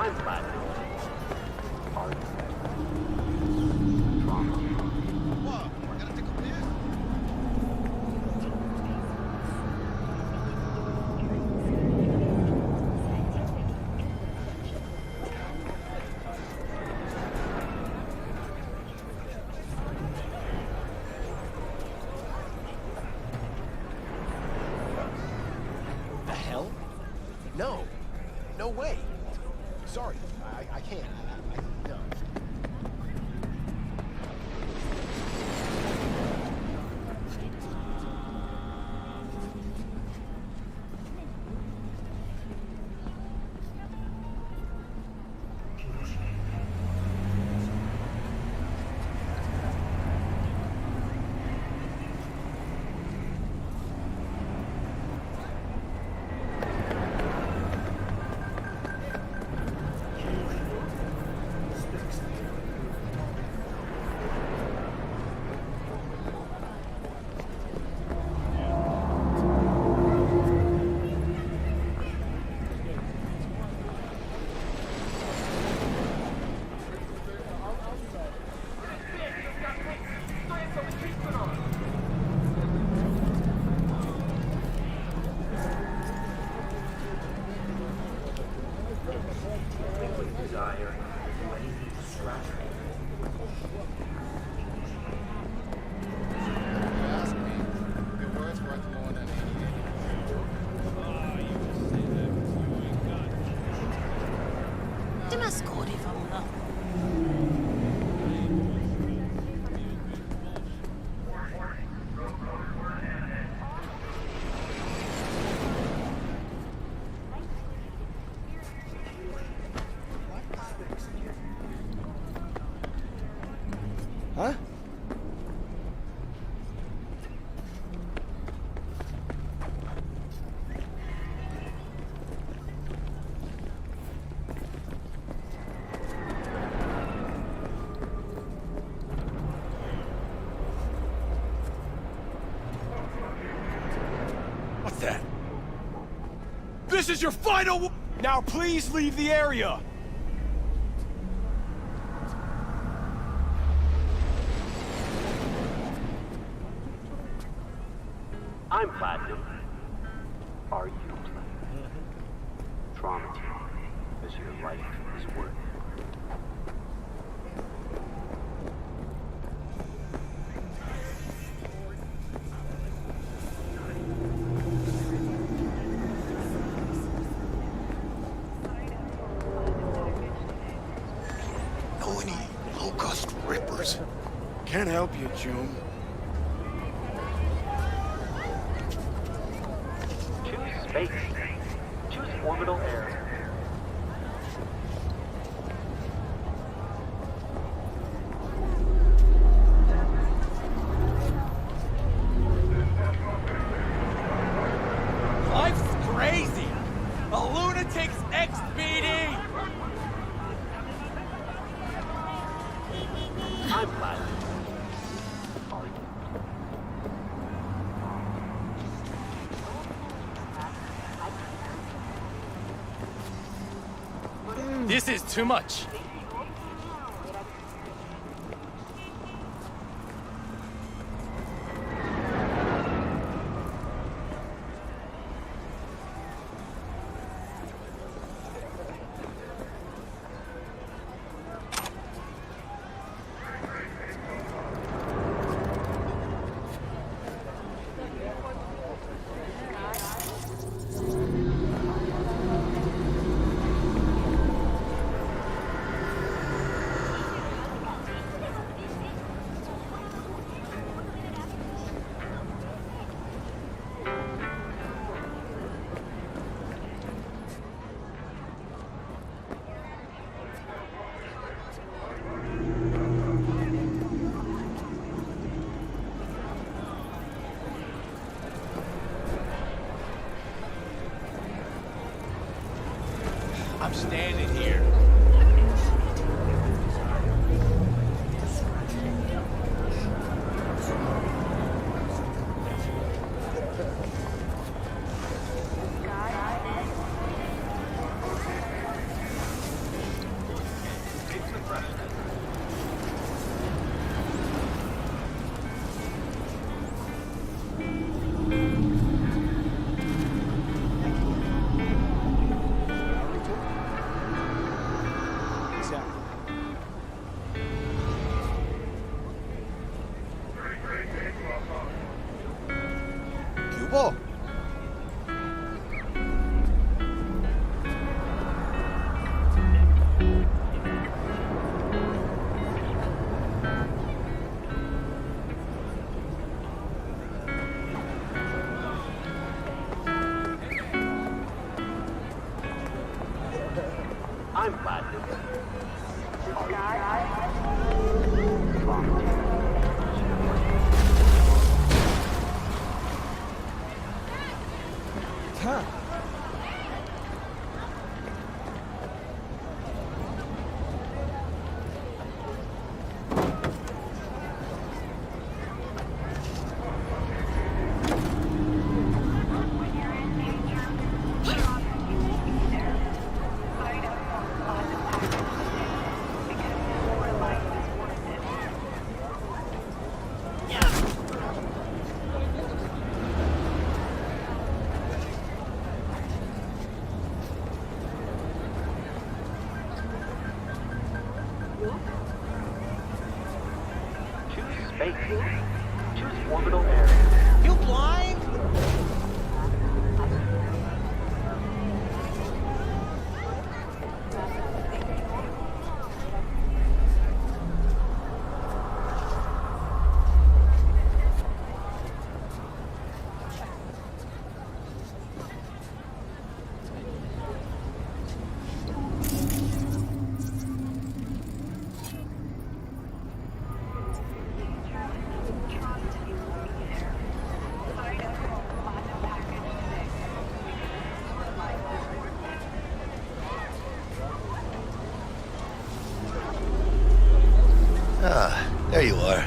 I'm Platinum. Are you? Trauma. What? We're gonna take a beer? The hell? No. No way. Sorry. I can't. No. Desire. Anything to scratch me. Ask me. Your word's worth more than 88. Ti nascodi, famola. Huh? What's that? This is your final. Now please leave the area. I'm Platinum. Are you Platinum? Trauma team, as your life is worth. Know any low-cost rippers? Can't help you, June. Choose space. Choose orbital air. Life's crazy. A lunatic's XBD. I'm Platinum. Are you? This is too much. I'm standing here. I'm Platinum. Huh. Choose space. Choose orbital area. You blind? Ah, there you are.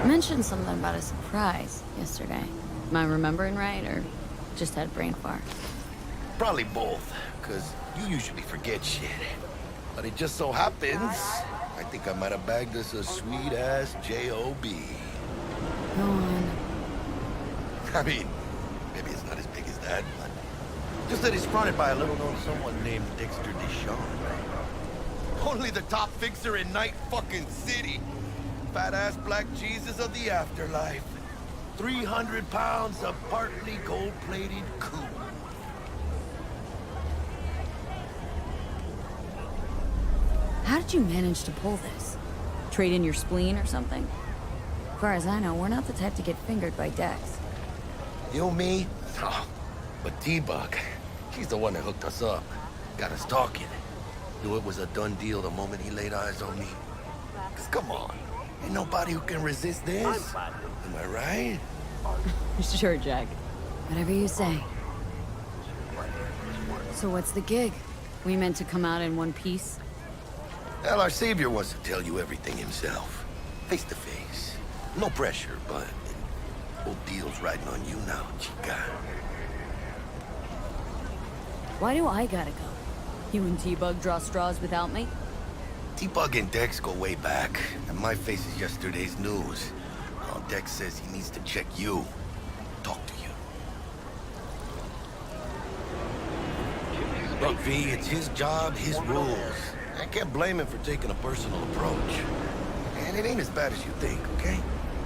Mentioned something about a surprise yesterday. Am I remembering right, or just had brain fart? Probably both, because you usually forget shit. But it just so happens, I think I might have bagged us a sweet-ass J.O.B. Go on. I mean, maybe it's not as big as that, but just that he's fronted by a little-known someone named Dexter Deshawn. Only the top fixer in Night fucking City. Fat-ass black Jesus of the afterlife. 300 pounds of partly gold-plated cool. How did you manage to pull this? Trade in your spleen or something? As far as I know, we're not the type to get fingered by Dex. You, me? Oh, but T-Bug, he's the one that hooked us up. Got us talking. Knew it was a done deal the moment he laid eyes on me. 'Cause come on, ain't nobody who can resist I'm this. Platinum. Am I right? Sure, Jack. Whatever you say. So what's the gig? We meant to come out in one piece? Well, our savior wants to tell you everything himself. Face to face. No pressure, but whole deal's riding on you now, chica. Why do I gotta go? You and T-Bug draw straws without me? T-Bug and Dex go way back, and my face is yesterday's news. Well, Dex says he needs to check you. Talk to you. Look, V, it's his job, his rules. I can't blame him for taking a personal approach. And it ain't as bad as you think, okay?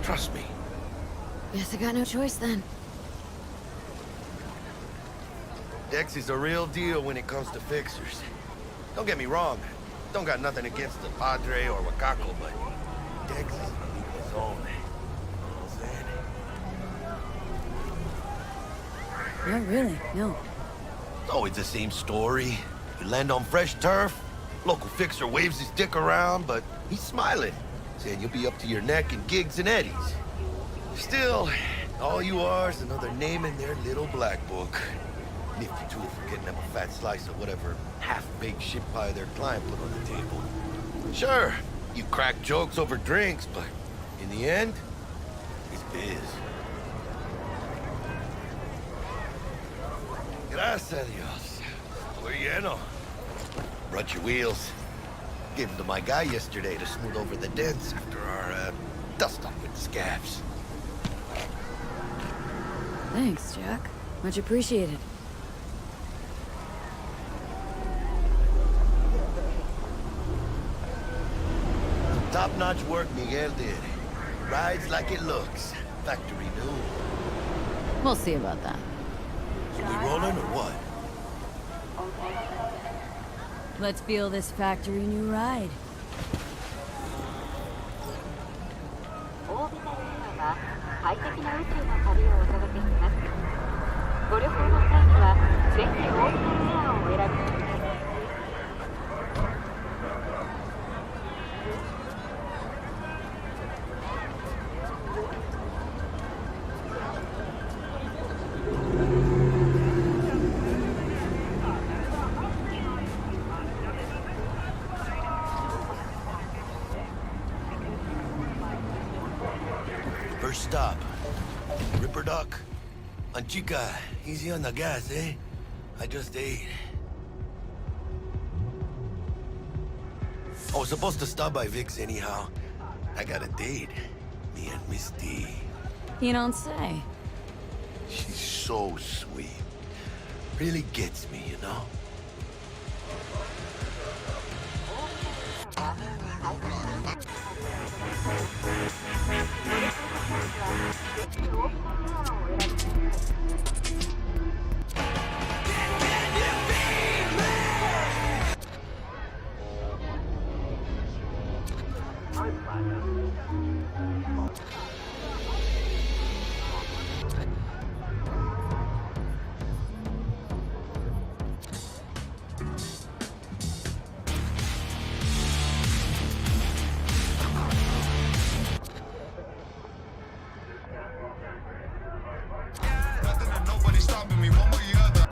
Trust me. Guess I got no choice then. Dex is a real deal when it comes to fixers. Don't get me wrong. Don't got nothing against the Padre or Wakako, but Dex is in his own. You know what I'm saying? Not really, no. It's always the same story. You land on fresh turf, local fixer waves his dick around, but he's smiling, saying you'll be up to your neck in gigs and eddies. Still, all you are is another name in their little black book. Nifty tool for getting them a fat slice of whatever half-baked shit pie their client put on the table. Sure, you crack jokes over drinks, but in the end, it's biz. Gracias a Dios. We're lleno. Brought your wheels. Gave them to my guy yesterday to smooth over the dents after our, dust-up with scabs. Thanks, Jack. Much appreciated. Top-notch work Miguel did. Rides like it looks. Factory new. We'll see about that. So we rolling or what? Let's feel this factory new ride. オービタルには快適な宇宙の旅をお届けします。ご旅行の際に First stop. Ripper Duck. Anchica, easy on the gas, eh? I just ate. I was supposed to stop by Vic's anyhow. I got a date. Me and Misty. You don't say. She's so sweet. Really gets me, you know? Nothing and nobody stopping me, one way or the other.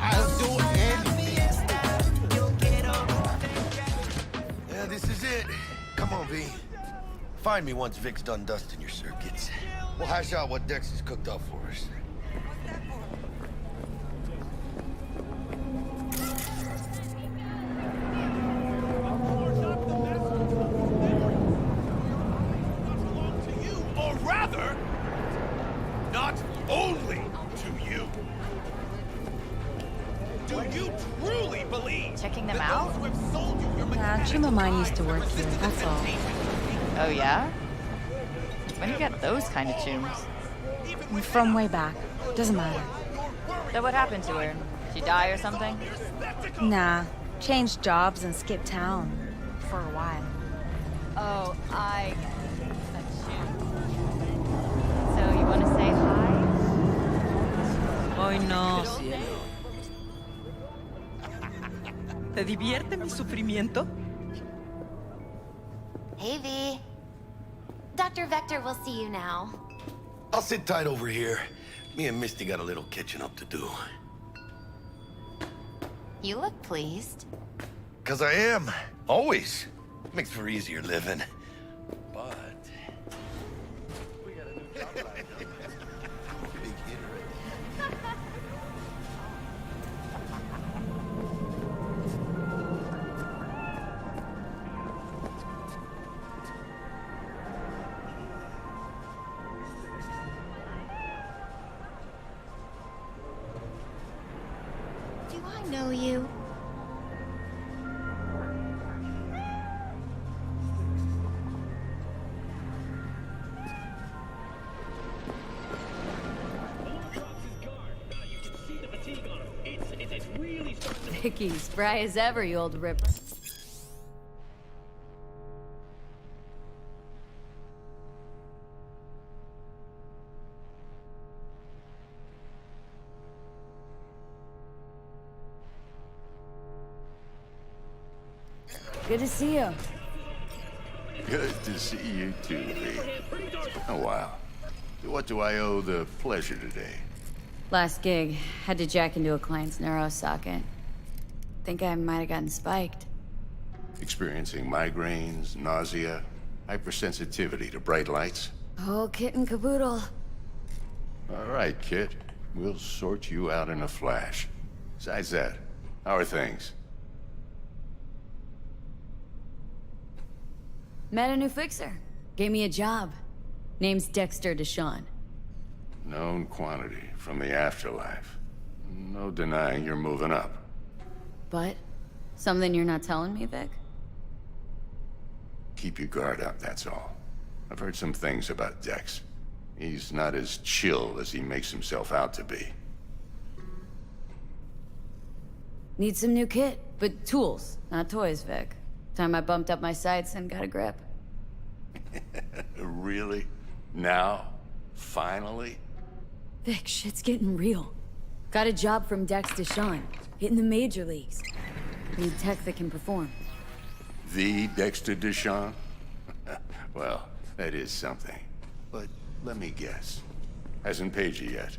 I'll do anything. Yeah, this is it. Come on, V. Find me once Vic's done dusting your circuits. We'll hash out what Dex has cooked up for us. Or rather, not only to you. Do you truly believe Checking them that out? those who have sold you your Nah, chum of mine used to work here, that's all. Oh yeah? When you get those kind of tunes? From way back. Doesn't matter. So what happened to her? She die or something? Nah, changed jobs and skipped town. For a while. Oh, I get it. A tune. So you want to say hi? Hoy no, cielo. ¿Te divierte mi sufrimiento? Hey, V. Dr. Vector will see you now. I'll sit tight over here. Me and Misty got a little catching up to do. You look pleased. 'Cause I am. Always. Makes for easier living. But... we got a new job right now. Big hitter. Do I know you? Vicky, spry as ever, you old ripper. Good to see you. Good to see you too, V. Oh, wow. What do I owe the pleasure today? Last gig, had to jack into a client's neuro socket. Think I might have gotten spiked. Experiencing migraines, nausea, hypersensitivity to bright lights? Oh, kit and caboodle. All right, kid. We'll sort you out in a flash. Besides that, how are things? Met a new fixer. Gave me a job. Name's Dexter Deshawn. Known quantity from the afterlife. No denying you're moving up. But, something you're not telling me, Vic? Keep your guard up, that's all. I've heard some things about Dex. He's not as chill as he makes himself out to be. Need some new kit, but tools, not toys, Vic. Time I bumped up my sights and got a grip. Really? Now? Finally? Vic, shit's getting real. Got a job from Dex Deshawn, hitting the major leagues. Need tech that can perform. The Dexter Deshawn? Well, that is something. But let me guess. Hasn't paid you yet.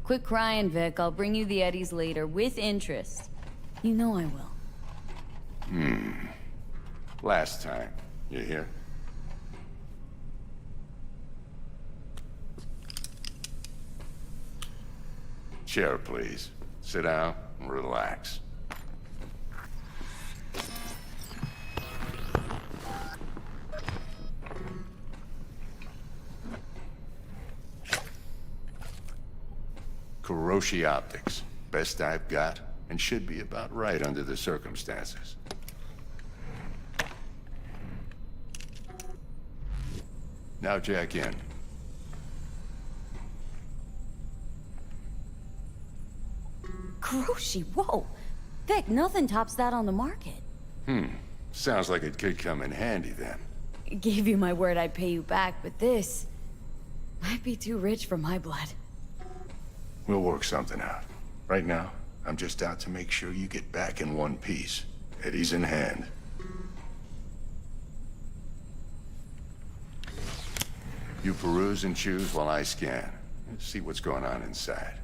Quit crying, Vic. I'll bring you the Eddies later, with interest. You know I will. Last time. You hear? Chair, please. Sit down and relax. Kiroshi Optics. Best I've got, and should be about right under the circumstances. Now jack in. Kiroshi, whoa! Vic, nothing tops that on the market. Sounds like it could come in handy then. Gave you my word I'd pay you back, but this might be too rich for my blood. We'll work something out. Right now, I'm just out to make sure you get back in one piece. Eddie's in hand. You peruse and choose while I scan. See what's going on inside.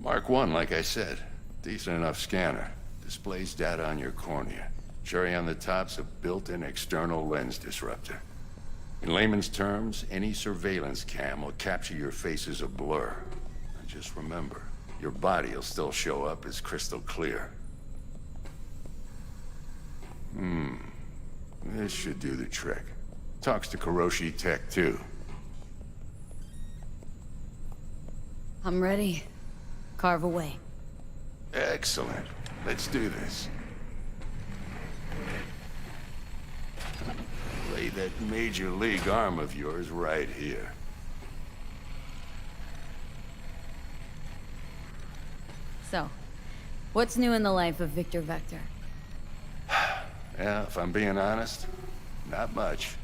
Mark 1, like I said. Decent enough scanner. Displays data on your cornea. Cherry on the top's a built-in external lens disruptor. In layman's terms, any surveillance cam will capture your face as a blur. And just remember, your body will still show up as crystal clear. This should do the trick. Talks to Kiroshi Tech, too. I'm ready. Carve away. Excellent. Let's do this. Lay that major league arm of yours right here. So, what's new in the life of Victor Vector? Yeah, if I'm being honest, not much.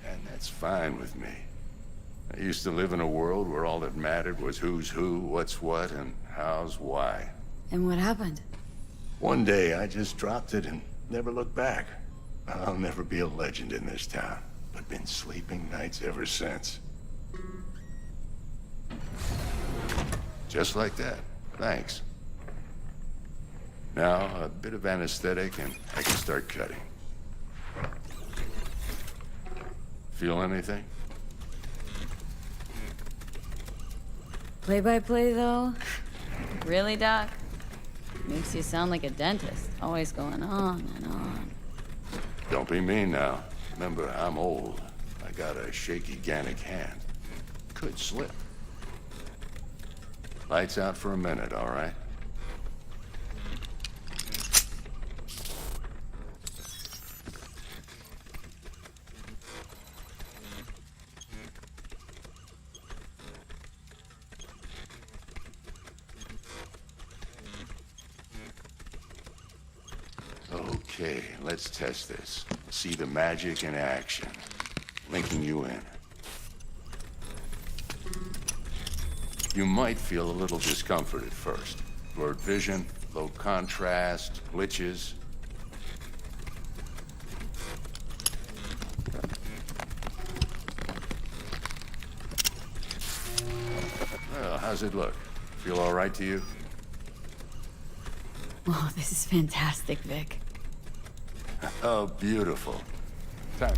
And that's fine with me. I used to live in a world where all that mattered was who's who, what's what, and how's why. And what happened? One day, I just dropped it and never looked back. I'll never be a legend in this town, but been sleeping nights ever since. Just like that. Thanks. Now, a bit of anesthetic and I can start cutting. Feel anything? Play-by-play, though? Really, Doc? Makes you sound like a dentist, always going on and on. Don't be mean now. Remember, I'm old. I got a shaky Gannic hand. Could slip. Lights out for a minute, all right? Okay, let's test this. See the magic in action. Linking you in. You might feel a little discomfort at first. Blurred vision, low contrast, glitches. Well, how's it look? Feel all right to you? Oh, this is fantastic, Vic. Oh, beautiful. Time.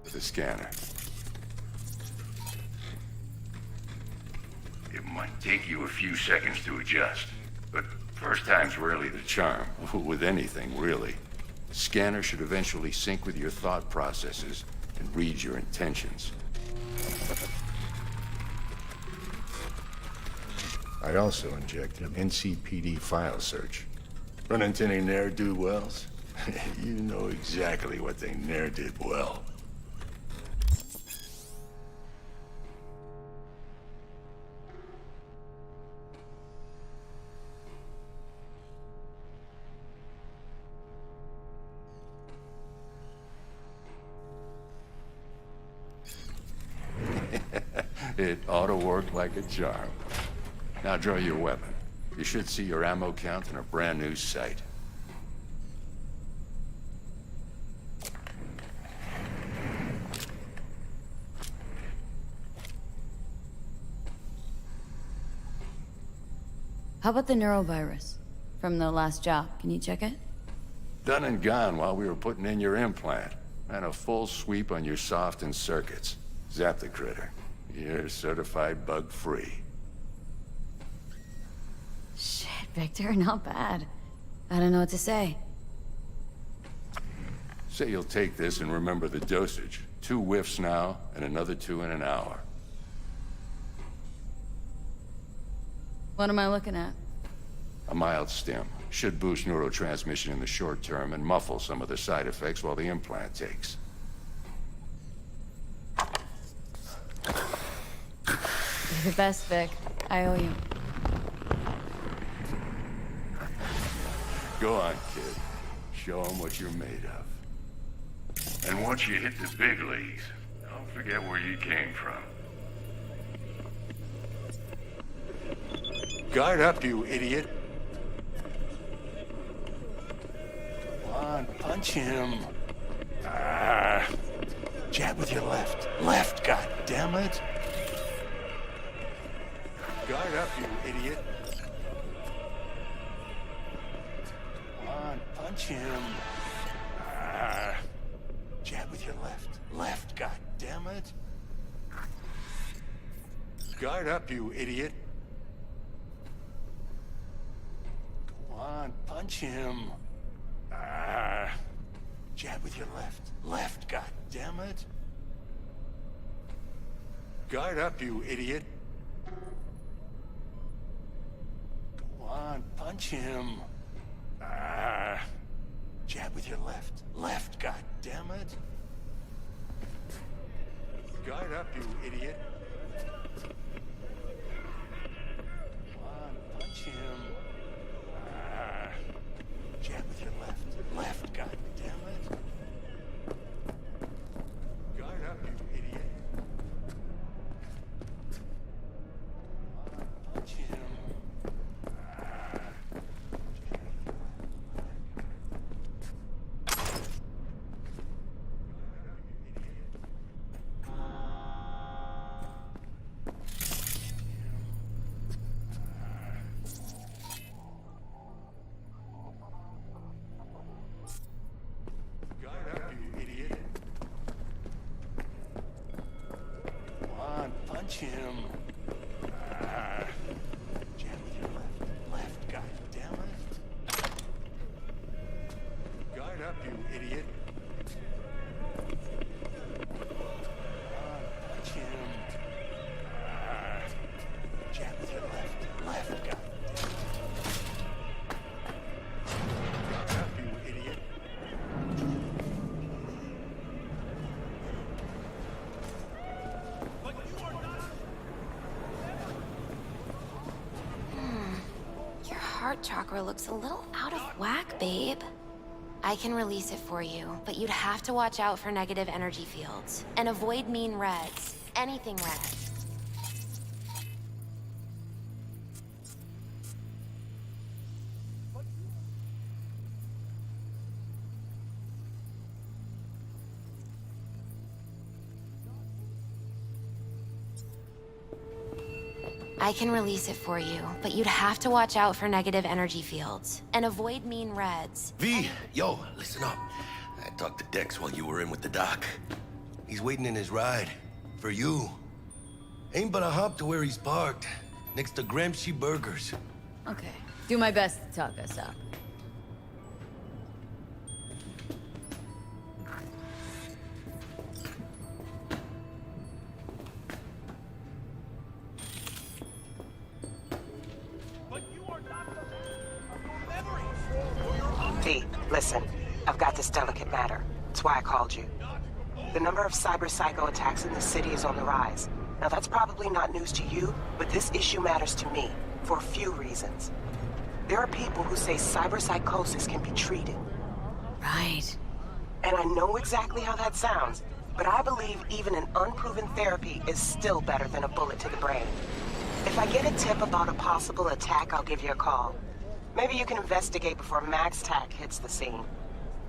The scanner. It might take you a few seconds to adjust, but first time's rarely the charm. With anything, really. The scanner should eventually sync with your thought processes and read your intentions. I also injected an NCPD file search. Run into any ne'er-do-wells? You know exactly what they ne'er did well. It ought to work like a charm. Now draw your weapon. You should see your ammo count in a brand new sight. How about the neurovirus from the last job? Can you check it? Done and gone while we were putting in your implant. And a full sweep on your soft and circuits. Zap the critter. You're certified bug-free. Shit, Victor, not bad. I don't know what to say. Say you'll take this and remember the dosage. 2 whiffs now, and another 2 in an hour. What am I looking at? A mild stim. Should boost neurotransmission in the short term and muffle some of the side effects while the implant takes. You're the best, Vic. I owe you. Go on, kid. Show them what you're made of. And once you hit the big leagues, don't forget where you came from. Guard up, you idiot. Come on, punch him. Ah. Jab with your left. Left, goddammit. Guard up, you idiot. Come on, punch him. Ah. Jab with your left. Left, goddammit. Guard up, you idiot. Come on, punch him. Ah. Jab with your left. Left, goddammit. Guard up, you idiot. Go on, punch him. Ah. Jab with your left. Left, goddammit. Guard up, you idiot. Come on, punch him. Ah. Jab with your left. Left, goddammit. Guard up, you idiot. Come on, punch him. Ah. Jab with your left. Punch him. Jab with your left, God damn it. Guard up, you idiot. Punch him. Jab with your left, God damn it. Guard up, you idiot. Your heart chakra looks a little out of whack, babe. I can release it for you, but you'd have to watch out for negative energy fields. And avoid mean reds. Anything red. I can release it for you, but you'd have to watch out for negative energy fields. And avoid mean reds. V, yo, listen up. I talked to Dex while you were in with the doc. He's waiting in his ride. For you. Ain't but a hop to where he's parked. Next to Gramsci Burgers. Okay. Do my best to talk us up. V, listen. I've got this delicate matter. That's why I called you. The number of cyber-psycho attacks in the city is on the rise. Now that's probably not news to you, but this issue matters to me, for a few reasons. There are people who say cyberpsychosis can be treated. Right. And I know exactly how that sounds, but I believe even an unproven therapy is still better than a bullet to the brain. If I get a tip about a possible attack, I'll give you a call. Maybe you can investigate before Max Tack hits the scene.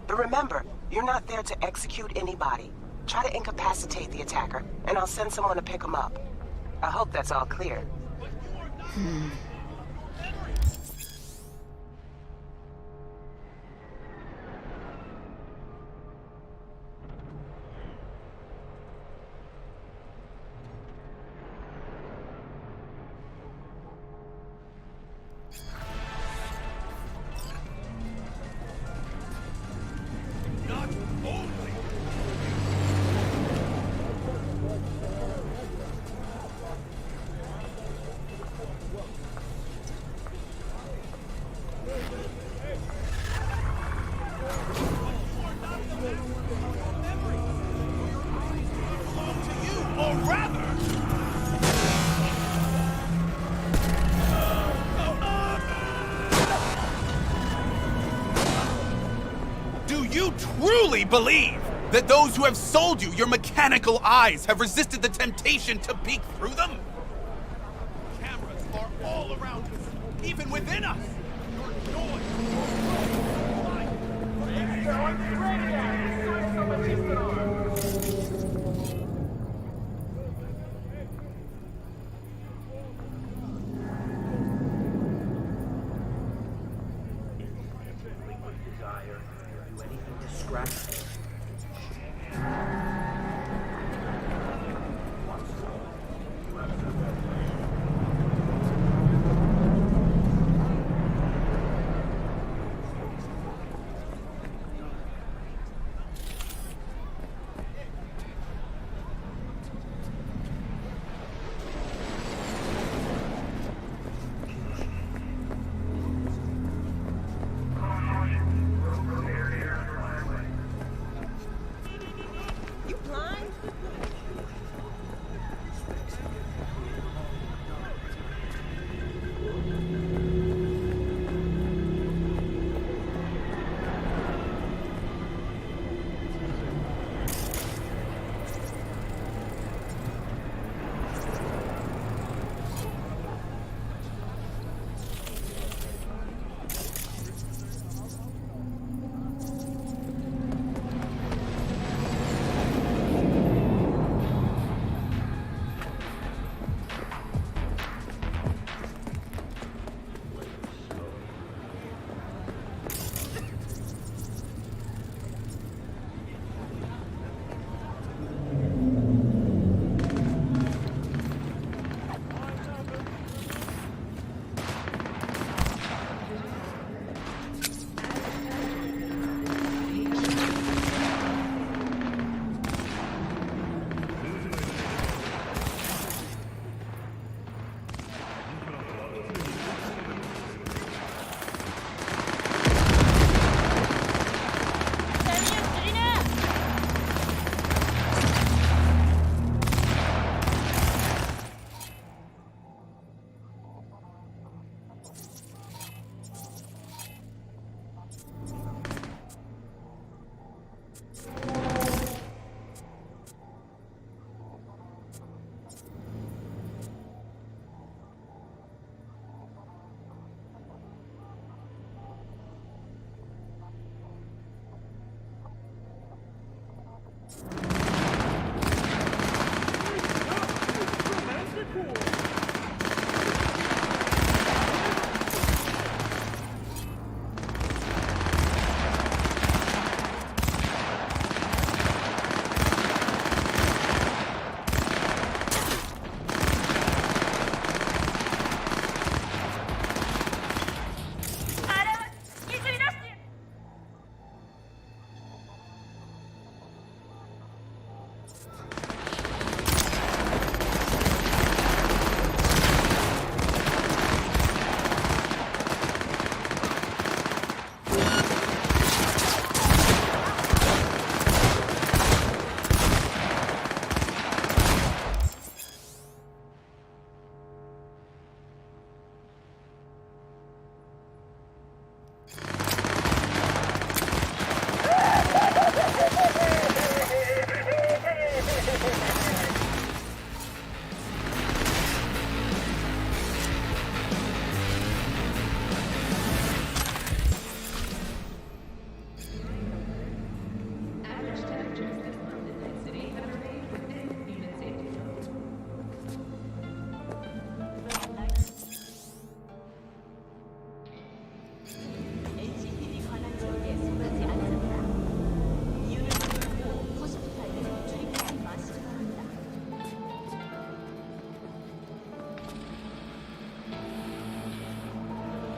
But remember, you're not there to execute anybody. Try to incapacitate the attacker, and I'll send someone to pick him up. I hope that's all clear. Do you truly believe that those who have sold you your mechanical eyes have resisted the temptation to peek through them? Cameras are all around us, even within us. Your noise. Desire to do anything distracting.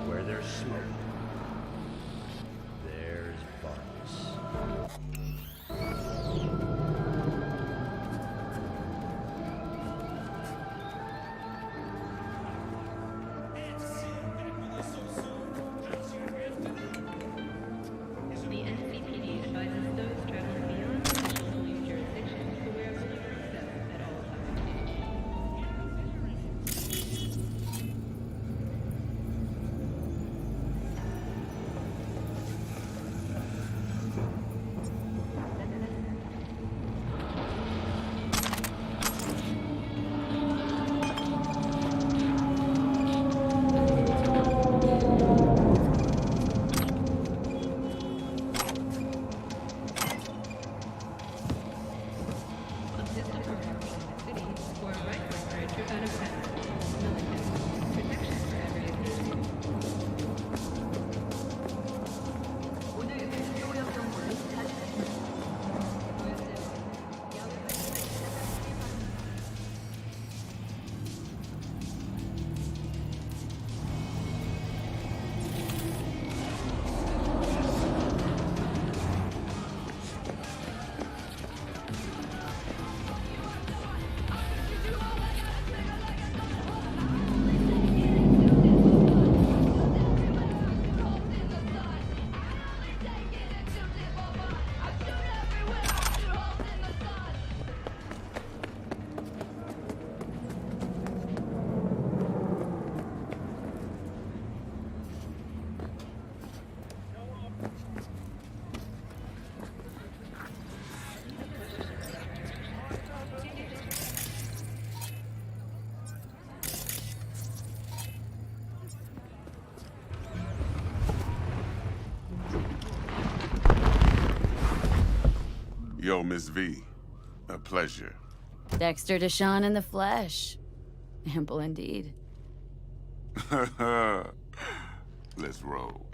Where there's smoke, there's bodies. The NCPD advises those traveling beyond official police jurisdiction to wear bulletproof vests at all times. A pistol protection in the city, or a rifle for a trip out of town. Military protection for every occasion. Yo, Miss V. A pleasure. Dexter Deshawn in the flesh. Ample indeed. Let's roll.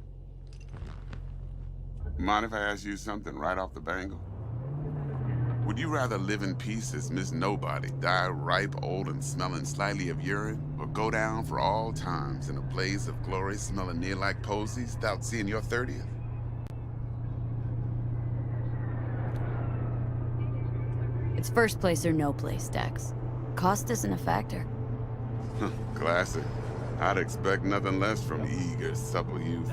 Mind if I ask you something right off the bangle? Would you rather live in peace as Miss Nobody, die ripe, old, and smelling slightly of urine, or go down for all times in a blaze of glory smelling near like posies without seeing your 30th? It's first place or no place, Dex. Cost isn't a factor. Classic. I'd expect nothing less from eager, supple youth.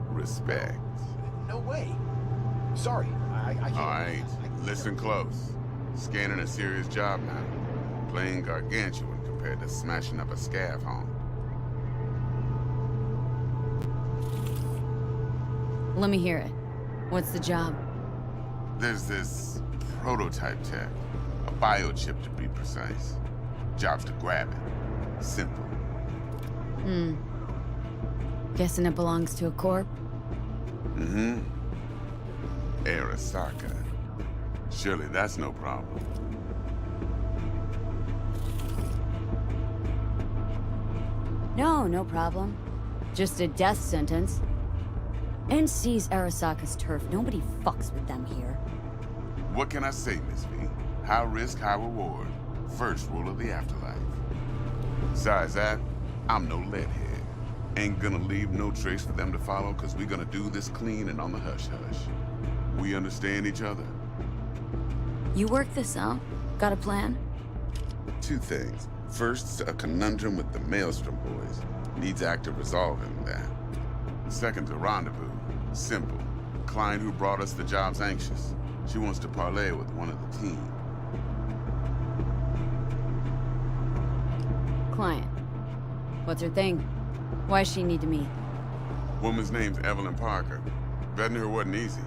Respect. No way. Sorry, I can't. All right, listen close. Scanning a serious job now. Playing gargantuan compared to smashing up a scav home. Let me hear it. What's the job? There's this prototype tech. A biochip to be precise. Job's to grab it. Simple. Guessing it belongs to a corp? Arasaka. Surely that's no problem. No, no problem. Just a death sentence. NC's Arasaka's turf. Nobody fucks with them here. What can I say, Miss V? High risk, high reward. First rule of the afterlife. Besides that, I'm no leadhead. Ain't gonna leave no trace for them to follow, cause we gonna do this clean and on the hush-hush. We understand each other? You work this out? Got a plan? Two things. First, a conundrum with the Maelstrom boys. Needs active resolving that. Second's a rendezvous. Simple. Client who brought us the job's anxious. She wants to parlay with one of the team. Client. What's her thing? Why does she need to meet? Woman's name's Evelyn Parker. Vetting her wasn't easy.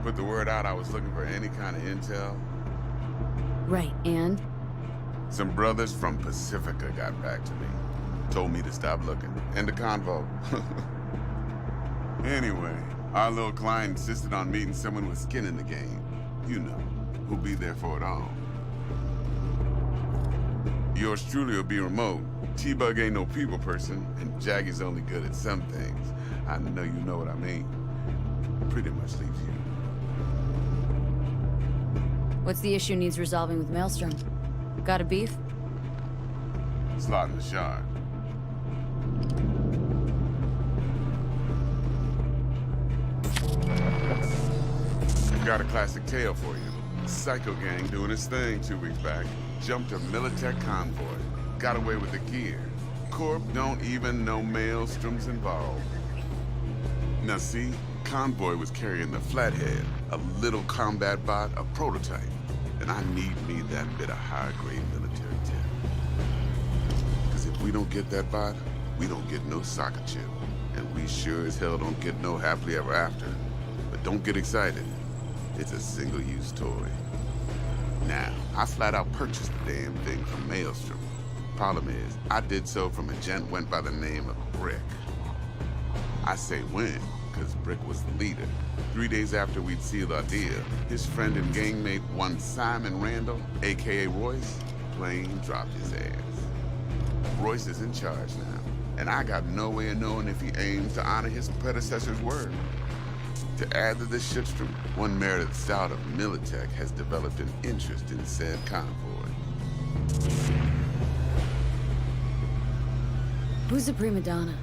Put the word out I was looking for any kind of intel. Right, and? Some brothers from Pacifica got back to me. Told me to stop looking. End of convo. Anyway, our little client insisted on meeting someone with skin in the game. You know, who'll be there for it all. Yours truly will be remote. T-Bug ain't no people person, and Jaggy's only good at some things. I know you know what I mean. Pretty much leaves you. What's the issue needs resolving with Maelstrom? Got a beef? Slot in the shard. Got a classic tale for you. Psycho gang doing its thing 2 weeks back. Jumped a Militech convoy. Got away with the gear. Corp don't even know Maelstrom's involved. Now see, convoy was carrying the Flathead, a little combat bot, a prototype. And I need me that bit of high-grade military tech. Because if we don't get that bot, we don't get no soccer chip. And we sure as hell don't get no happily ever after. But don't get excited. It's a single-use toy. Now, I flat out purchased the damn thing from Maelstrom. Problem is, I did so from a gent went by the name of Brick. I say when, because Brick was the leader. 3 days after we'd sealed our deal, his friend and gangmate, one Simon Randall, a.k.a. Royce, plain dropped his ass. Royce is in charge now, and I got no way of knowing if he aims to honor his predecessor's word. To add to this shitstorm, one Meredith Stout of Militech has developed an interest in said convoy. Who's the prima donna?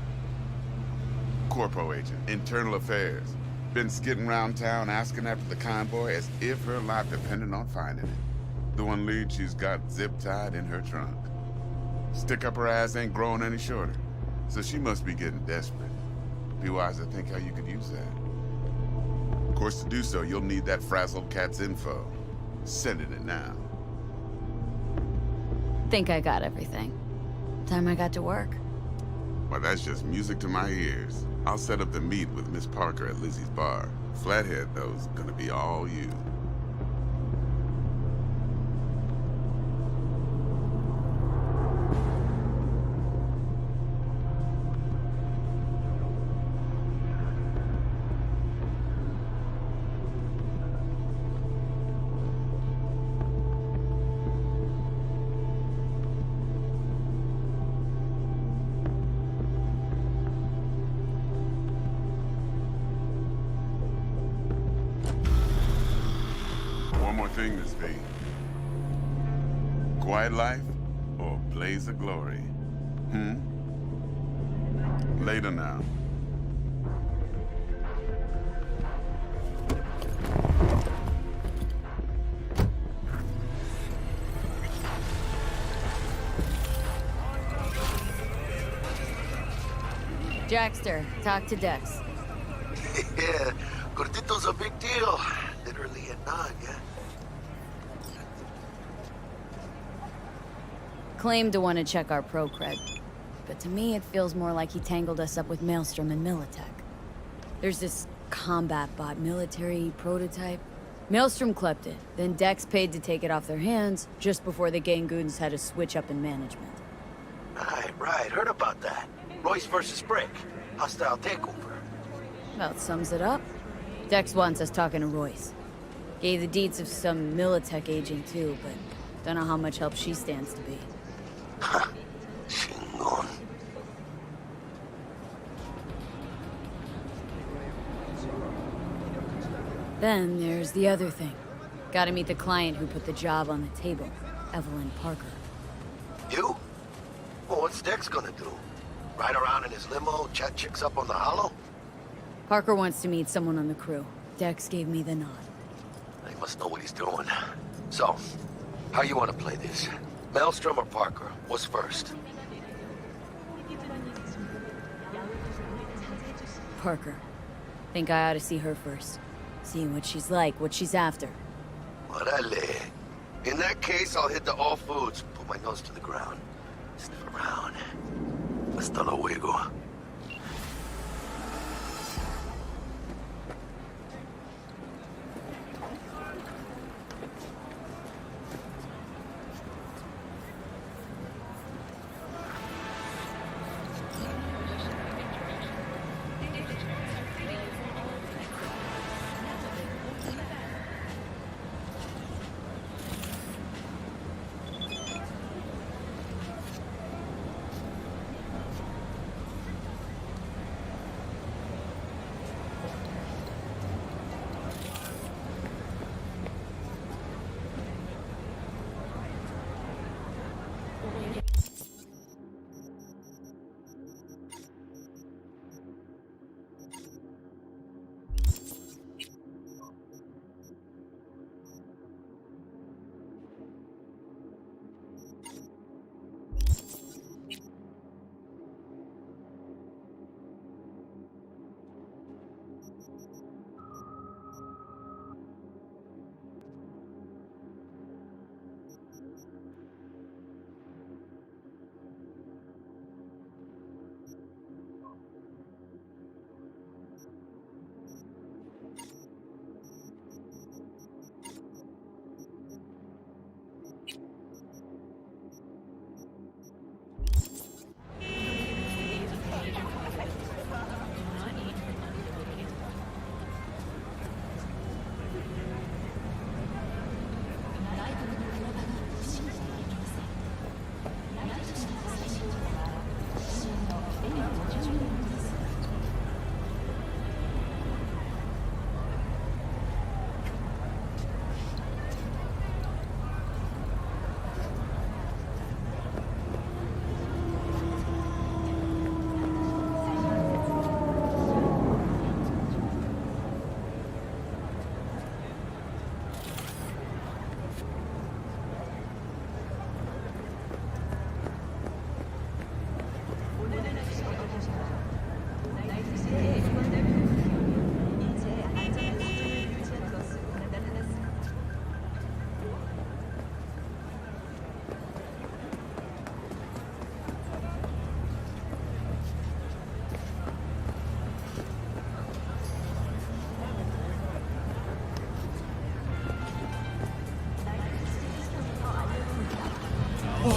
Corpo agent, internal affairs. Been skidding around town asking after the convoy as if her life depended on finding it. The one lead she's got zip-tied in her trunk. Stick up her ass ain't growing any shorter, so she must be getting desperate. Be wise to think how you could use that. Of course, to do so, you'll need that frazzled cat's info. Sending it now. Think I got everything. Time I got to work. Well, that's just music to my ears. I'll set up the meet with Miss Parker at Lizzie's bar. Flathead, though, is gonna be all you. Thing, Miss V. Quiet life or blaze of glory? Later now. Jackster, talk to Dex. Yeah, Cortito's a big deal. Literally a nod, yeah? Claimed to want to check our pro cred, but to me it feels more like he tangled us up with Maelstrom and Militech. There's this combat bot military prototype. Maelstrom clept it, then Dex paid to take it off their hands just before the Gangoons had a switch up in management. Right, heard about that. Royce versus Brick. Hostile takeover. About sums it up. Dex wants us talking to Royce. Gave the deeds of some Militech agent too, but don't know how much help she stands to be. Chingon. Then there's the other thing. Gotta meet the client who put the job on the table, Evelyn Parker. You? Well, what's Dex gonna do? Ride around in his limo, chat chicks up on the hollow? Parker wants to meet someone on the crew. Dex gave me the nod. He must know what he's doing. So, how you want to play this? Maelstrom or Parker? What's first? Parker. Think I ought to see her first. See what she's like, what she's after. Orale. In that case, I'll hit the All Foods. Put my nose to the ground. Sniff around. Hasta luego.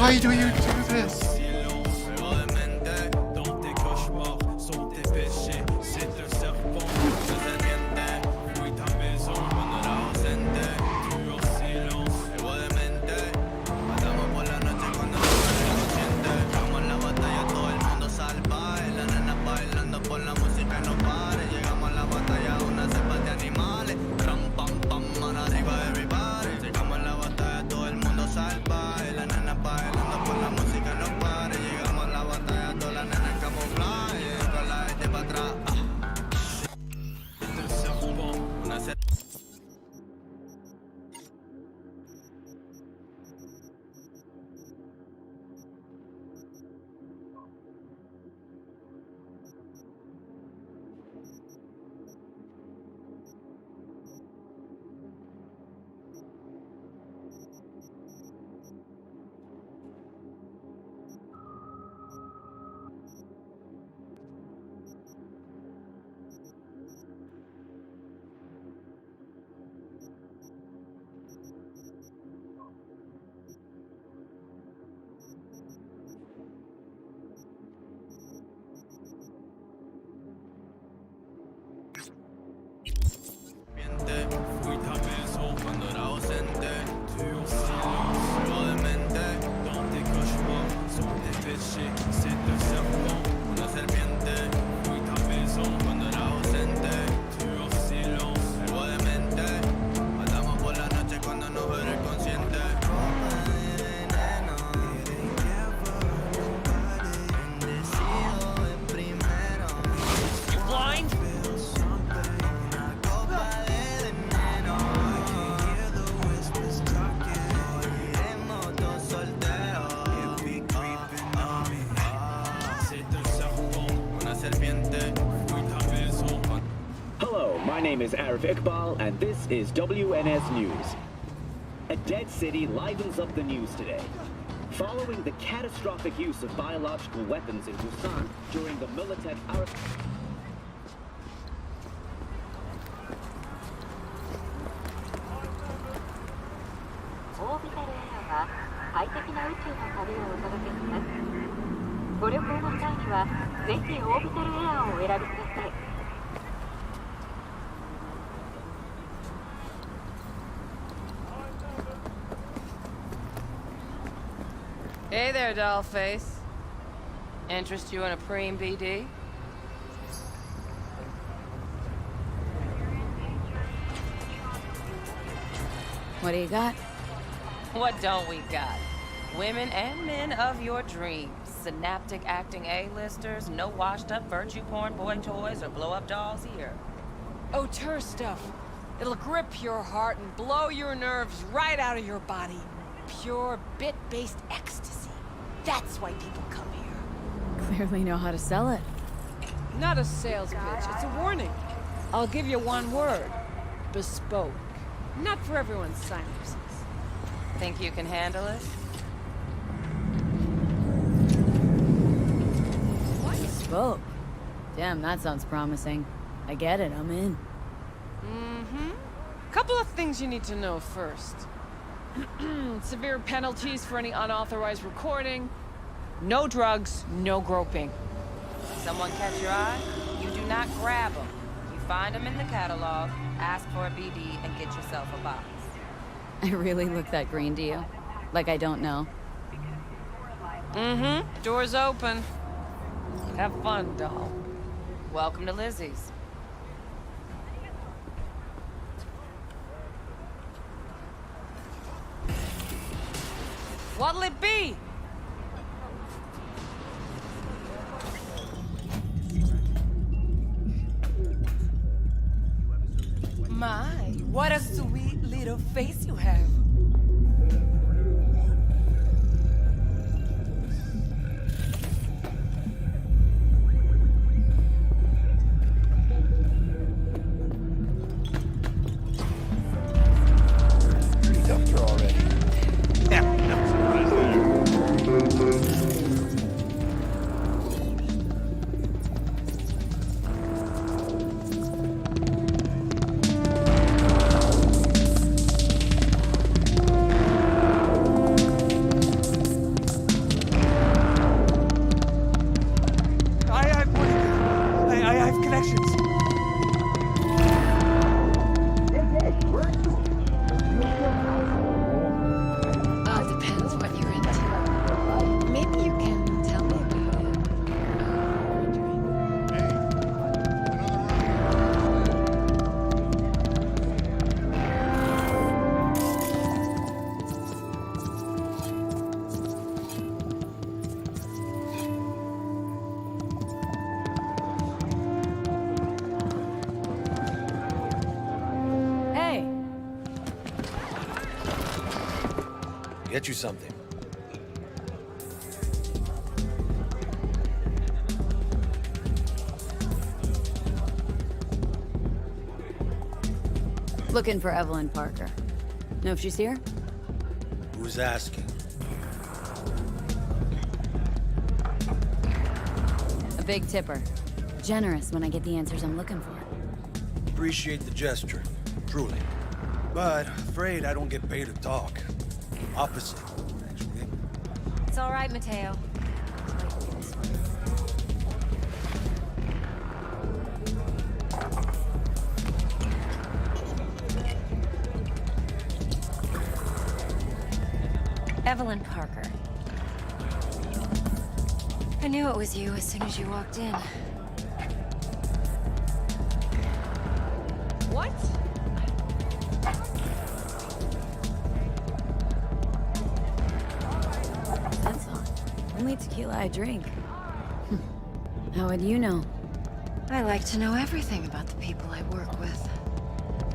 Why do you do this? Bailando por la música, no para. Hello, my name is Arif Iqbal, and this is WNS News. A dead city livens up the news today. Following the catastrophic use of biological weapons in Busan during the Militech Arab... Hey there, dollface. Interest you in a preem BD? What do you got? What don't we got? Women and men of your dreams. Synaptic acting A-listers, no washed-up virtue porn boy toys or blow-up dolls here. Auteur stuff. It'll grip your heart and blow your nerves right out of your body. Pure bit-based ecstasy. That's why people come here. Clearly know how to sell it. Not a sales pitch, it's a warning. I'll give you one word. Bespoke. Not for everyone's sinuses. Think you can handle it? Bespoke? Damn, that sounds promising. I get it, I'm in. Couple of things you need to know first. Severe penalties for any unauthorized recording. No drugs, no groping. Someone catch your eye? You do not grab them. You find them in the catalog, ask for a BD, and get yourself a box. I really look that green to you? Like I don't know? Door's open. Have fun, doll. Welcome to Lizzie's. What'll it be? My, what a sweet little face you have. Pretty dumped her already. Yeah, I have connections. Depends what you're into. Maybe you can tell me about it. Hey! Get you something. Looking for Evelyn Parker. Know if she's here? Who's asking? A big tipper. Generous when I get the answers I'm looking for. Appreciate the gesture, truly. But afraid I don't get paid to talk. Opposite, actually. It's all right, Mateo. Evelyn Parker. I knew it was you as soon as you walked in. What? That's all. Only tequila I drink. How would you know? I like to know everything about the people I work with.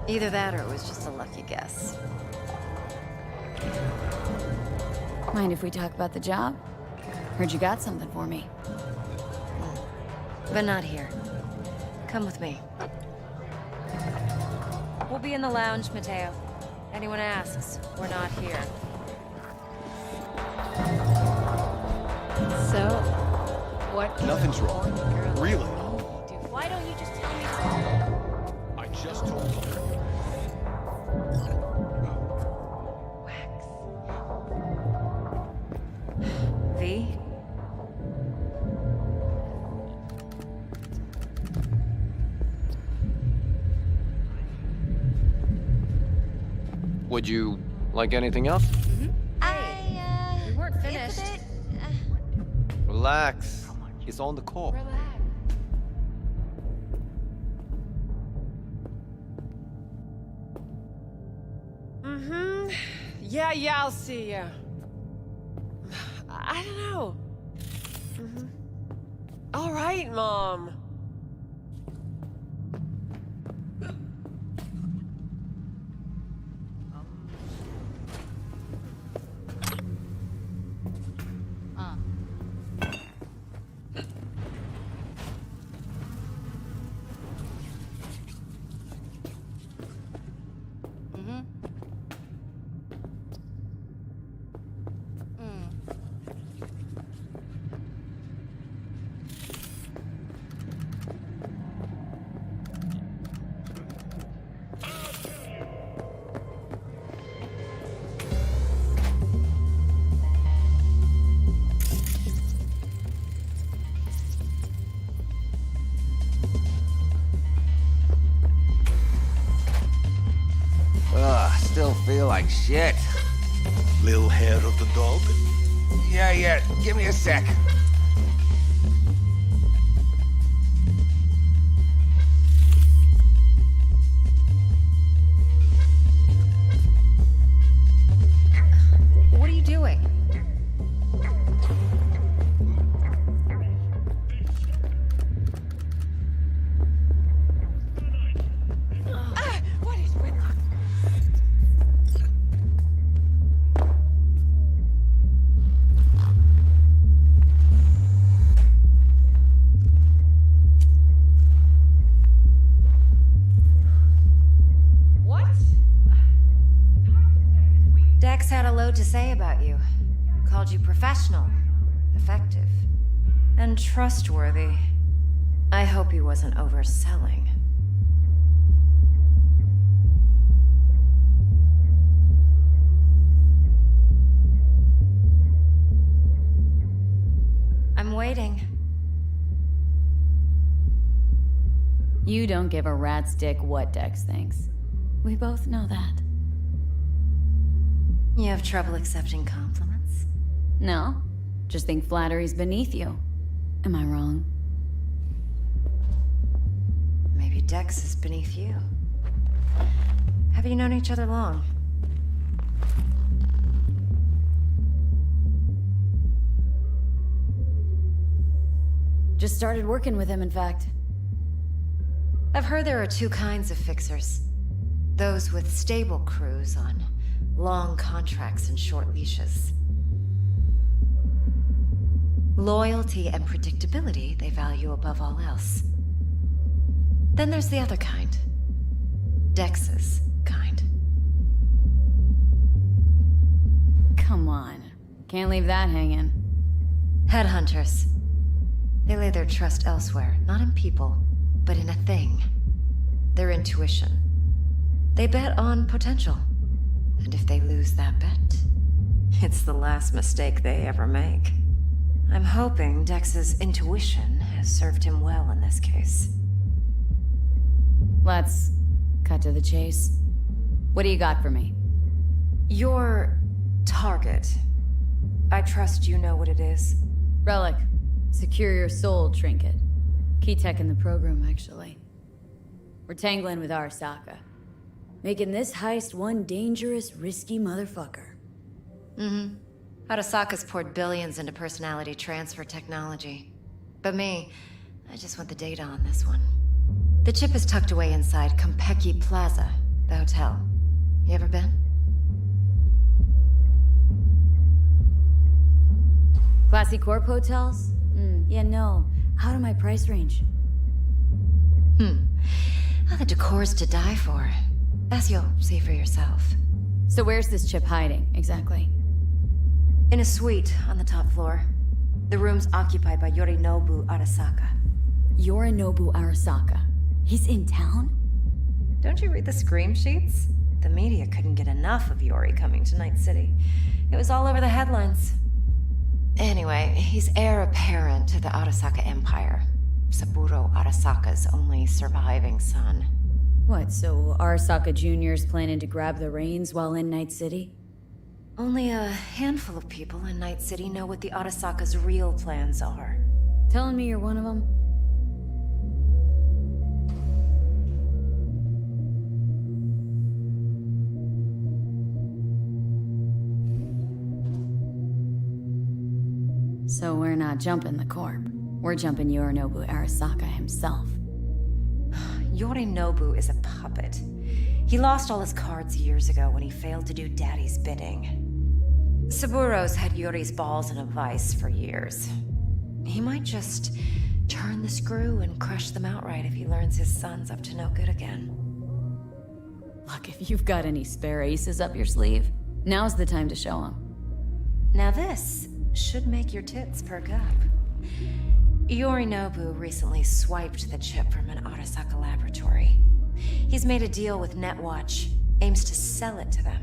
Either that or it was just a lucky guess. Mind if we talk about the job? Heard you got something for me. But not here. Come with me. We'll be in the lounge, Mateo. Anyone asks, we're not here. So, what? Nothing's wrong. Really? Why don't you just tell me? I just told you. V? Would you like anything else? We weren't finished. Relax. He's on the call. Mm-hmm. Yeah, I'll see ya. I don't know. Mm-hmm. All right, Mom. Still feel like shit. Little hair of the dog? Yeah. Give me a sec. What are you doing? What is with you? Dex had a load to say about you. Called you professional, effective, and trustworthy. I hope he wasn't overselling. I'm waiting. You don't give a rat's dick what Dex thinks. We both know that. You have trouble accepting compliments? No, just think flattery's beneath you. Am I wrong? Maybe Dex is beneath you. Have you known each other long? Just started working with him, in fact. I've heard there are two kinds of fixers. Those with stable crews on long contracts and short leashes. Loyalty and predictability they value above all else. Then there's the other kind. Dex's kind. Come on. Can't leave that hanging. Headhunters. They lay their trust elsewhere, not in people, but in a thing. Their intuition. They bet on potential. And if they lose that bet, it's the last mistake they ever make. I'm hoping Dex's intuition has served him well in this case. Let's cut to the chase. What do you got for me? Your target. I trust you know what it is. Relic. Secure your soul trinket. Key tech in the program, actually. We're tangling with Arasaka. Making this heist one dangerous, risky motherfucker. Mm-hmm. Arasaka's poured billions into personality transfer technology. But me, I just want the data on this one. The chip is tucked away inside Konpeki Plaza, the hotel. You ever been? Classy Corp hotels? Yeah, no. Out of my price range. Well, the decor's to die for. As you'll see for yourself. So where's this chip hiding, exactly? In a suite on the top floor. The room's occupied by Yorinobu Arasaka. Yorinobu Arasaka? He's in town? Don't you read the scream sheets? The media couldn't get enough of Yori coming to Night City. It was all over the headlines. Anyway, he's heir apparent to the Arasaka Empire. Saburo Arasaka's only surviving son. What, so Arasaka Jr.'s planning to grab the reins while in Night City? Only a handful of people in Night City know what the Arasaka's real plans are. Telling me you're one of them? So we're not jumping the Corp. We're jumping Yorinobu Arasaka himself. Yorinobu is a puppet. He lost all his cards years ago when he failed to do Daddy's bidding. Saburo's had Yori's balls in a vice for years. He might just turn the screw and crush them outright if he learns his son's up to no good again. Look, if you've got any spare aces up your sleeve, now's the time to show them. Now this should make your tits perk up. Yorinobu recently swiped the chip from an Arasaka laboratory. He's made a deal with Netwatch, aims to sell it to them.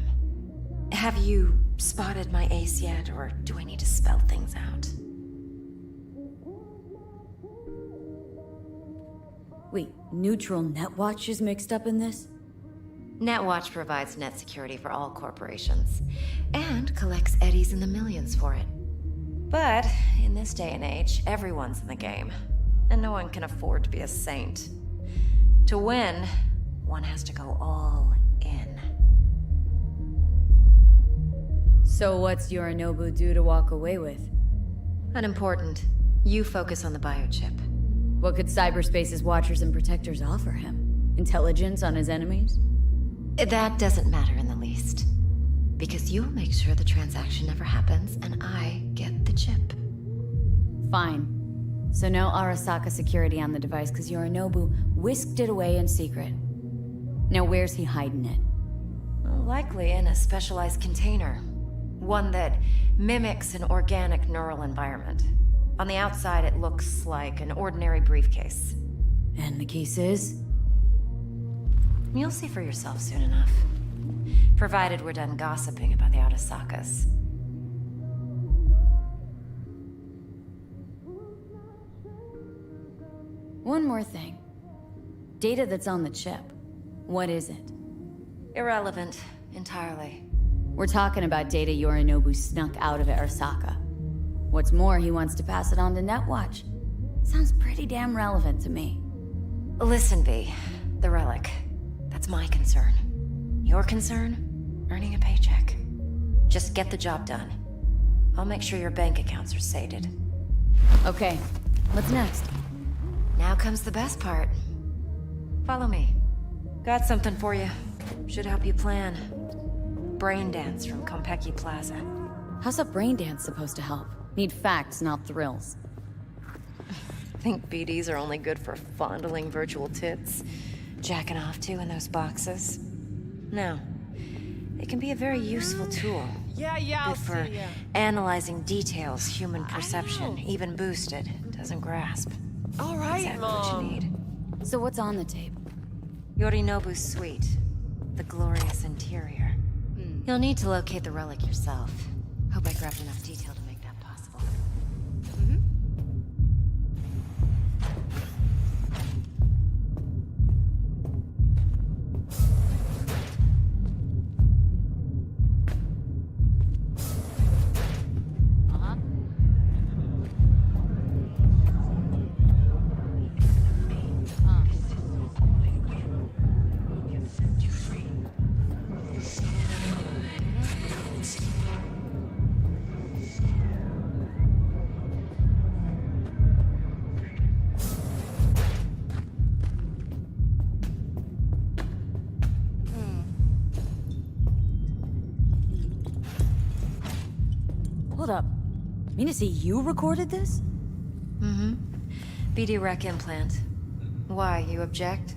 Have you spotted my ace yet, or do I need to spell things out? Wait, Neutral Netwatch is mixed up in this? Netwatch provides net security for all corporations, and collects eddies in the millions for it. But in this day and age, everyone's in the game, and no one can afford to be a saint. To win, one has to go all in. So what's Yorinobu due to walk away with? Unimportant. You focus on the biochip. What could cyberspace's watchers and protectors offer him? Intelligence on his enemies? That doesn't matter in the least. Because you'll make sure the transaction never happens, and I get the chip. Fine. So no Arasaka security on the device, because Yorinobu whisked it away in secret. Now where's he hiding it? Likely in a specialized container. One that mimics an organic neural environment. On the outside, it looks like an ordinary briefcase. And the case is? You'll see for yourself soon enough. Provided we're done gossiping about the Arasakas. One more thing. Data that's on the chip. What is it? Irrelevant, entirely. We're talking about data Yorinobu snuck out of Arasaka. What's more, he wants to pass it on to Netwatch. Sounds pretty damn relevant to me. Listen, V. The relic. That's my concern. Your concern? Earning a paycheck. Just get the job done. I'll make sure your bank accounts are sated. Okay, what's next? Now comes the best part. Follow me. Got something for you. Should help you plan. Brain dance from Konpeki Plaza. How's a brain dance supposed to help? Need facts, not thrills. Think BDs are only good for fondling virtual tits? Jacking off to in those boxes? No. They can be a very useful tool. I'll Good for see ya. analyzing details human perception, even boosted, doesn't grasp. All right, Exactly Mom. what you need. So what's on the tape? Yorinobu's suite. The glorious interior. You'll need to locate the relic yourself. Hope I grabbed enough detail to make that possible. Mean to say you recorded this? Mm-hmm. BD Rec implant. Why, you object?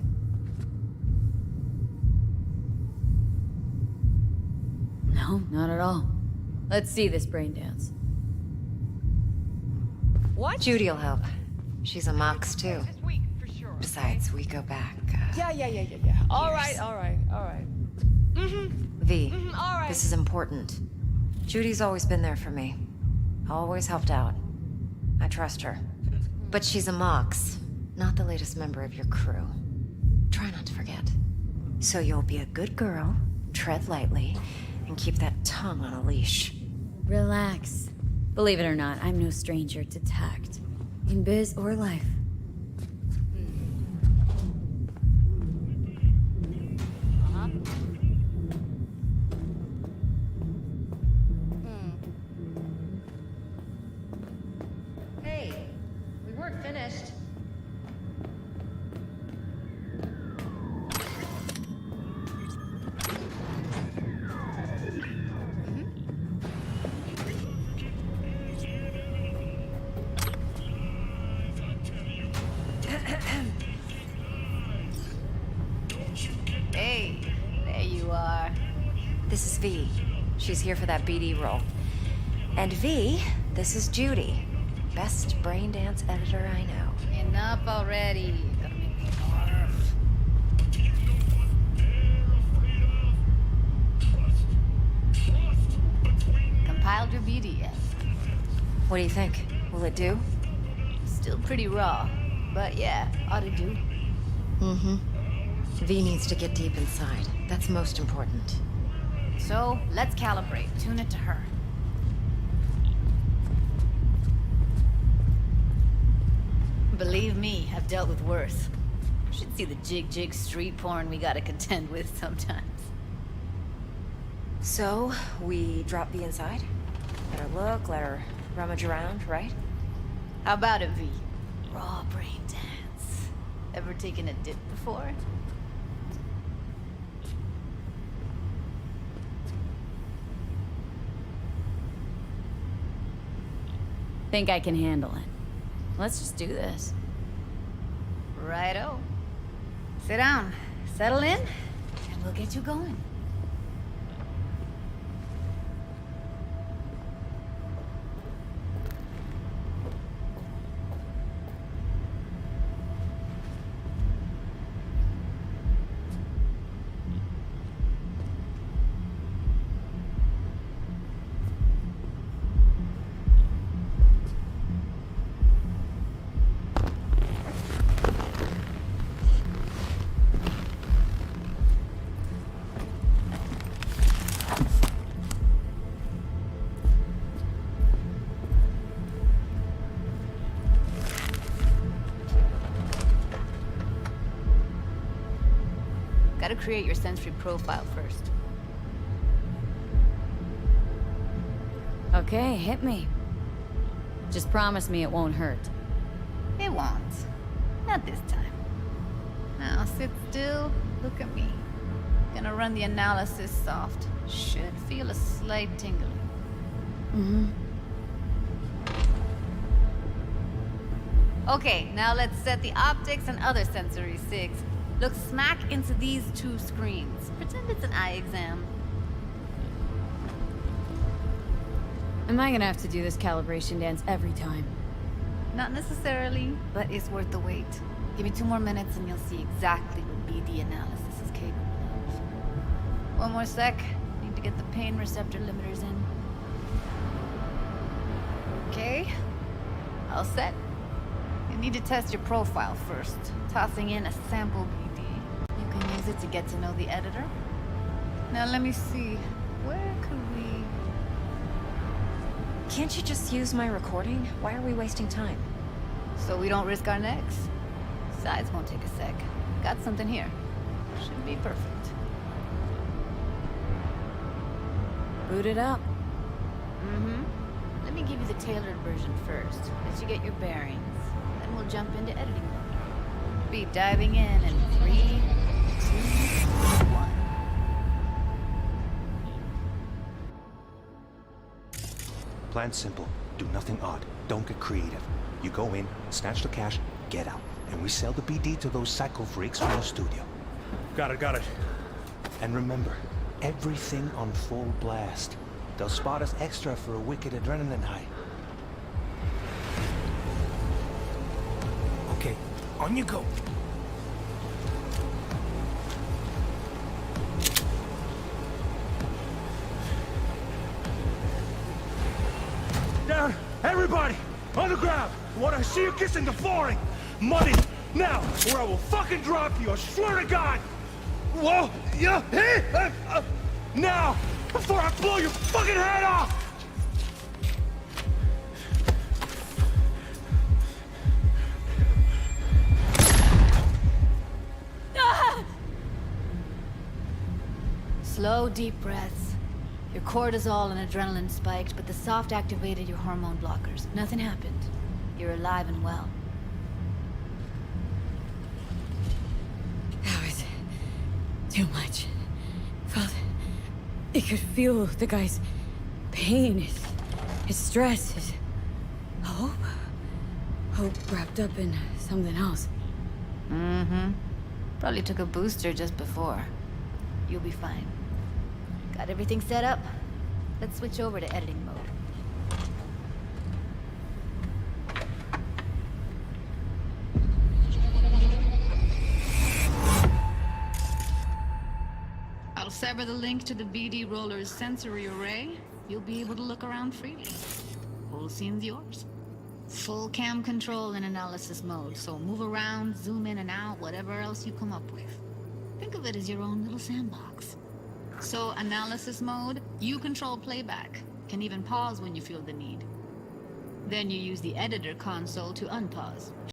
No, not at all. Let's see this brain dance. What? Judy'll help. She's a Mox, too. This week, for sure. Besides, we go back, Yeah. All right. V, all right. this is important. Judy's always been there for me. Always helped out. I trust her. But she's a Mox, not the latest member of your crew. Try not to forget. So you'll be a good girl, tread lightly, and keep that tongue on a leash. Relax. Believe it or not, I'm no stranger to tact. In biz or life. Hey, we weren't finished. Hey, there you are. This is V. She's here for that BD role. And V, this is Judy. Best brain dance editor I know. Enough already. Gonna make me barf. Compiled your BD yet? What do you think? Will it do? Still pretty raw, but yeah, ought to do. Mm-hmm. V needs to get deep inside. That's most important. So, let's calibrate. Tune it to her. Believe me, I've dealt with worse. Should see the jig street porn we gotta contend with sometimes. So, we drop V inside? Let her look, let her rummage around, right? How about it, V? Raw brain dance. Ever taken a dip before? Think I can handle it. Let's just do this. Righto. Sit down, settle in, and we'll get you going. Gotta create your sensory profile first. Okay, hit me. Just promise me it won't hurt. It won't. Not this time. Now sit still, look at me. Gonna run the analysis soft. Should feel a slight tingling. Mm-hmm. Okay, now let's set the optics and other sensory sigs. Look smack into these two screens. Pretend it's an eye exam. Am I gonna have to do this calibration dance every time? Not necessarily, but it's worth the wait. Give me 2 more minutes and you'll see exactly what BD analysis is capable of. 1 more sec. Need to get the pain receptor limiters in. Okay. All set. You need to test your profile first. Tossing in a sample BD. You can use it to get to know the editor. Now let me see. Where could we... Can't you just use my recording? Why are we wasting time? So we don't risk our necks. Sides won't take a sec. Got something here. Should be perfect. Boot it up. Mm-hmm. Let me give you the tailored version first. Let you get your bearings. Then we'll jump into editing mode. Be diving in 3, 2, 1. Plan's simple. Do nothing odd. Don't get creative. You go in, snatch the cash, get out. And we sell the BD to those psycho freaks from the studio. Got it. And remember, everything on full blast. They'll spot us extra for a wicked adrenaline high. Okay, on you go. Down! Everybody! On the ground! I want to see you kissing the flooring! Money! Now! Or I will fucking drop you! I swear to God! Whoa! Yeah! Hey! Now! Before I blow your fucking head off! Slow, deep breaths. Your cortisol and adrenaline spiked, but the soft activated your hormone blockers. Nothing happened. You're alive and well. That was too much. You could feel the guy's pain, his stress, his hope. Hope wrapped up in something else. Mm-hmm. Probably took a booster just before. You'll be fine. Got everything set up? Let's switch over to editing mode. I'll sever the link to the BD Roller's sensory array. You'll be able to look around freely. Whole scene's yours. Full cam control in analysis mode, so move around, zoom in and out, whatever else you come up with. Think of it as your own little sandbox. So, analysis mode, you control playback. Can even pause when you feel the need. Then you use the editor console to unpause.